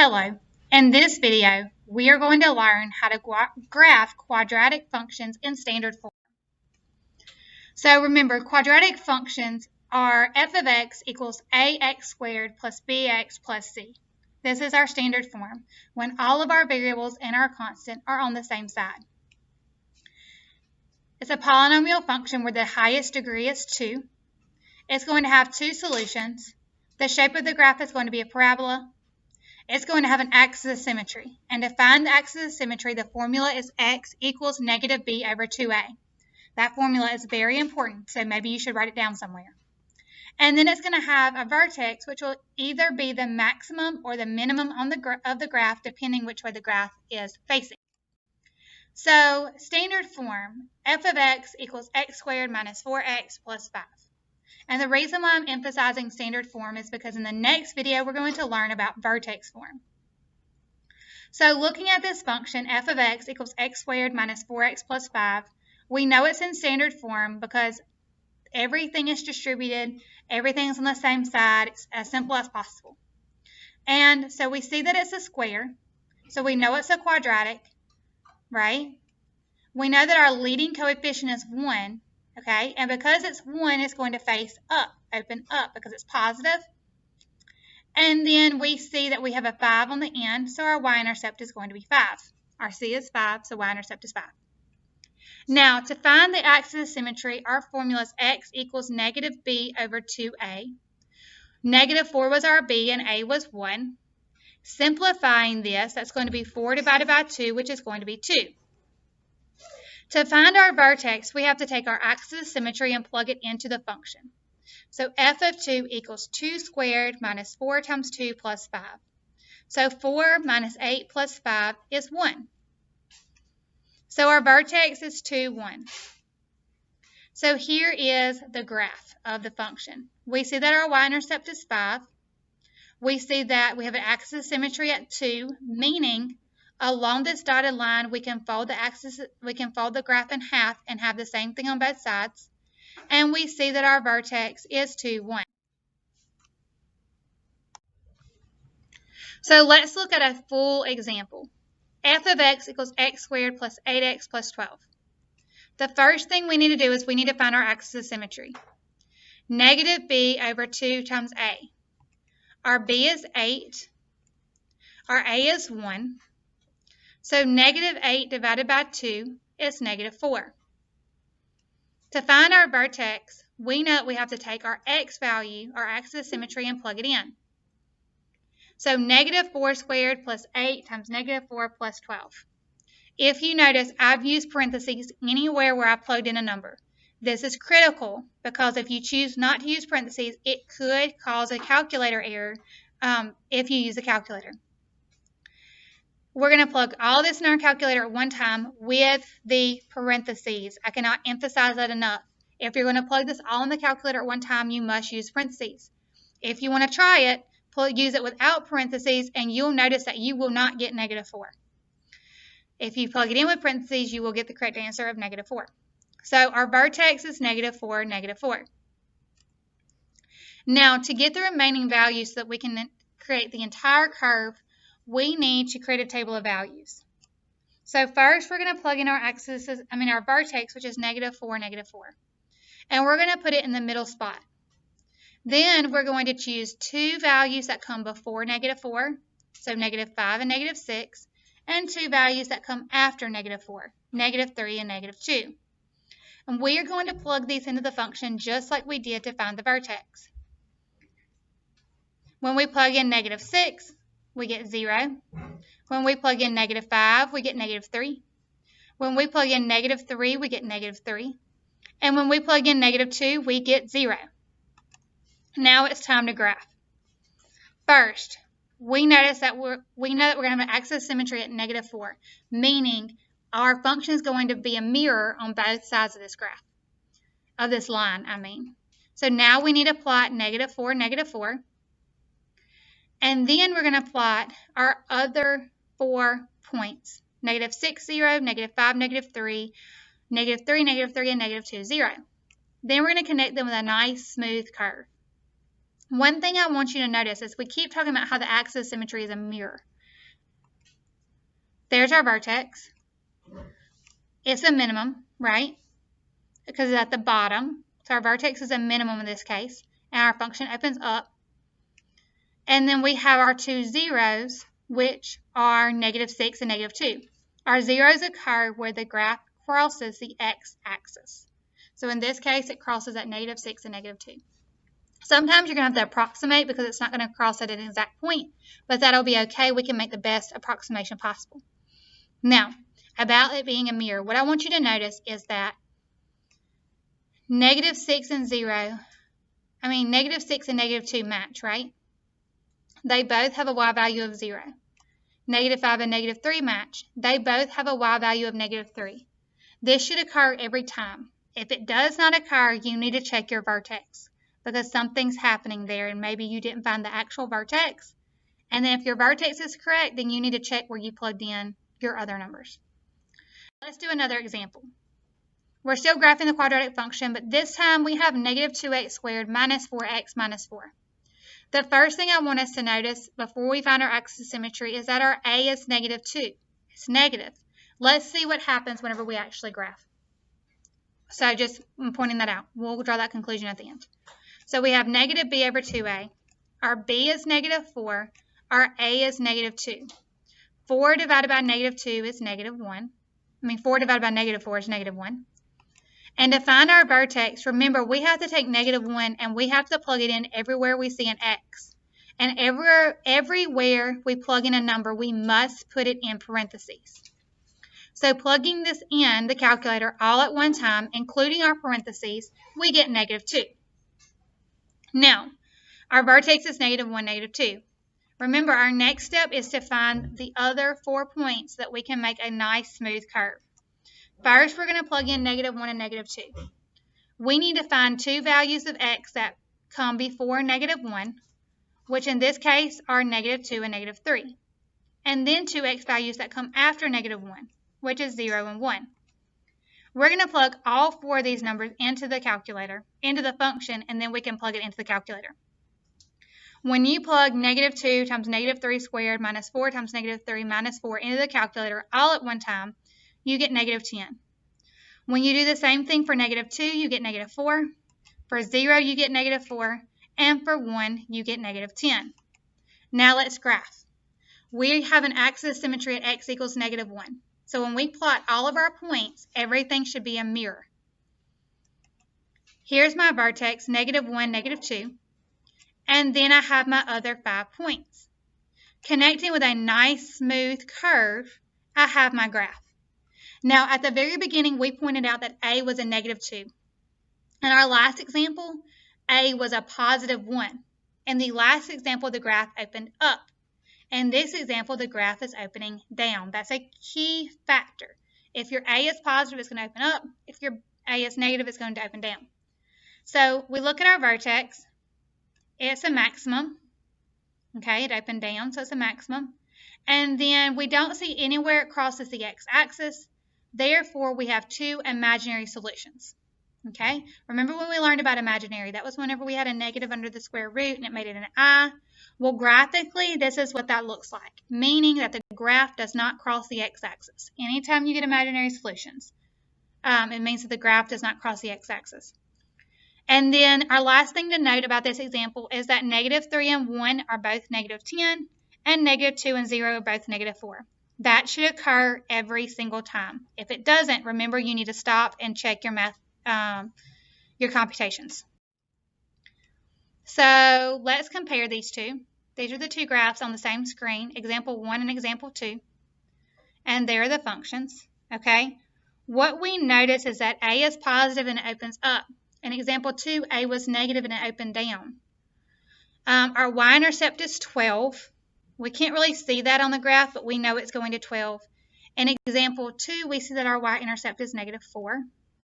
Hello. In this video, we are going to learn how to graph quadratic functions in standard form. So remember, quadratic functions are f of x equals ax squared plus bx plus c. This is our standard form when all of our variables and our constant are on the same side. It's a polynomial function where the highest degree is 2. It's going to have two solutions. The shape of the graph is going to be a parabola. It's going to have an axis of symmetry. And to find the axis of symmetry, the formula is x equals negative b over 2a. That formula is very important, so maybe you should write it down somewhere. And then it's going to have a vertex, which will either be the maximum or the minimum on of the graph, depending which way the graph is facing. So standard form, f of x equals x squared minus 4x plus 5. And the reason why I'm emphasizing standard form is because in the next video, we're going to learn about vertex form. So looking at this function, f of x equals x squared minus 4x plus 5, we know it's in standard form because everything is distributed, everything's on the same side, it's as simple as possible. And so we see that it's a square, so we know it's a quadratic, right? We know that our leading coefficient is 1. Okay, and because it's 1, it's going to face up, open up, because it's positive. And then we see that we have a 5 on the end, so our y-intercept is going to be 5. Our c is 5, so y-intercept is 5. Now, to find the axis of symmetry, our formula is x equals negative b over 2a. Negative 4 was our b, and a was 1. Simplifying this, that's going to be 4 divided by 2, which is going to be 2. To find our vertex, we have to take our axis of symmetry and plug it into the function. So f of 2 equals 2 squared minus 4 times 2 plus 5. So 4 minus 8 plus 5 is 1. So our vertex is 2, 1. So here is the graph of the function. We see that our y-intercept is 5. We see that we have an axis of symmetry at 2, meaning along this dotted line, we can fold the graph in half and have the same thing on both sides. And we see that our vertex is 2, 1. So let's look at a full example. F of x equals x squared plus 8x plus 12. The first thing we need to do is we need to find our axis of symmetry. Negative b over 2 times a. Our b is 8. Our a is 1. So negative 8 divided by 2 is negative 4. To find our vertex, we know that we have to take our x value, our axis of symmetry, and plug it in. So negative 4 squared plus 8 times negative 4 plus 12. If you notice, I've used parentheses anywhere where I plugged in a number. This is critical because if you choose not to use parentheses, it could cause a calculator error if you use a calculator. We're going to plug all this in our calculator at one time with the parentheses. I cannot emphasize that enough. If you're going to plug this all in the calculator at one time, you must use parentheses. If you want to try it, use it without parentheses, and you'll notice that you will not get negative 4. If you plug it in with parentheses, you will get the correct answer of negative 4. So our vertex is negative 4, negative 4. Now, to get the remaining values so that we can create the entire curve, we need to create a table of values. So first, we're going to plug in our vertex, which is negative 4, negative 4. And we're going to put it in the middle spot. Then we're going to choose two values that come before negative 4, so negative 5 and negative 6, and two values that come after negative 4, negative 3 and negative 2. And we are going to plug these into the function just like we did to find the vertex. When we plug in negative 6, we get 0. When we plug in negative 5, we get negative 3. When we plug in negative 3, we get negative 3. And when we plug in negative 2, we get 0. Now it's time to graph. First, we know that we're going to have an axis of symmetry at negative 4, meaning our function is going to be a mirror on both sides of this graph, of this line, I mean. So now we need to plot negative 4, negative 4. And then we're going to plot our other 4 points, negative 6, 0, negative 5, negative 3, negative 3, negative 3, and negative 2, 0. Then we're going to connect them with a nice smooth curve. One thing I want you to notice is we keep talking about how the axis of symmetry is a mirror. There's our vertex. It's a minimum, right? Because it's at the bottom. So our vertex is a minimum in this case. And our function opens up. And then we have our two zeros, which are -6 and -2. Our zeros occur where the graph crosses the x-axis. So in this case, it crosses at -6 and -2. Sometimes you're going to have to approximate because it's not going to cross at an exact point, but that'll be okay. We can make the best approximation possible. Now, about it being a mirror, what I want you to notice is that -6 and -2 match, right? They both have a y value of 0. -5 and -3 match. They both have a y value of -3. This should occur every time. If it does not occur, you need to check your vertex because something's happening there and maybe you didn't find the actual vertex. And then if your vertex is correct, then you need to check where you plugged in your other numbers. Let's do another example. We're still graphing the quadratic function, but this time we have -2x squared minus 4x minus 4. The first thing I want us to notice before we find our axis of symmetry is that our a is -2. It's negative. Let's see what happens whenever we actually graph. So just pointing that out. We'll draw that conclusion at the end. So we have -b over 2a. Our b is -4. Our a is -2. 4 divided by -2 is -1. 4 divided by -4 is -1. And to find our vertex, remember, we have to take -1 and we have to plug it in everywhere we see an x. And everywhere we plug in a number, we must put it in parentheses. So plugging this in the calculator all at one time, including our parentheses, we get -2. Now, our vertex is -1, -2. Remember, our next step is to find the other 4 points that we can make a nice smooth curve. First, we're going to plug in -1 and -2. We need to find two values of x that come before -1, which in this case are -2 and -3. And then two x values that come after -1, which is 0 and 1. We're going to plug all 4 of these numbers into the calculator, into the function, and then we can plug it into the calculator. When you plug -2 times -3 squared minus 4 times -3 minus 4 into the calculator all at one time, you get -10. When you do the same thing for -2, you get -4. For 0, you get -4. And for 1, you get -10. Now let's graph. We have an axis of symmetry at x equals -1. So when we plot all of our points, everything should be a mirror. Here's my vertex, -1, -2. And then I have my other 5 points. Connecting with a nice smooth curve, I have my graph. Now, at the very beginning, we pointed out that a was a -2. In our last example, a was a +1. In the last example, the graph opened up. In this example, the graph is opening down. That's a key factor. If your a is positive, it's going to open up. If your a is negative, it's going to open down. So we look at our vertex. It's a maximum. Okay, it opened down, so it's a maximum. And then we don't see anywhere it crosses the x-axis. Therefore, we have two imaginary solutions. Okay, remember when we learned about imaginary? That was whenever we had a negative under the square root and it made it an I. Well, graphically, this is what that looks like, meaning that the graph does not cross the x-axis. Anytime you get imaginary solutions, it means that the graph does not cross the x-axis. And then our last thing to note about this example is that -3 and 1 are both -10, and -2 and 0 are both -4. That should occur every single time. If it doesn't, remember you need to stop and check your math, your computations. So let's compare these two. These are the two graphs on the same screen, example 1 and example 2. And there are the functions, okay? What we notice is that a is positive and it opens up. In example 2, a was negative and it opened down. Our y-intercept is 12. We can't really see that on the graph, but we know it's going to 12. In example 2, we see that our y-intercept is -4.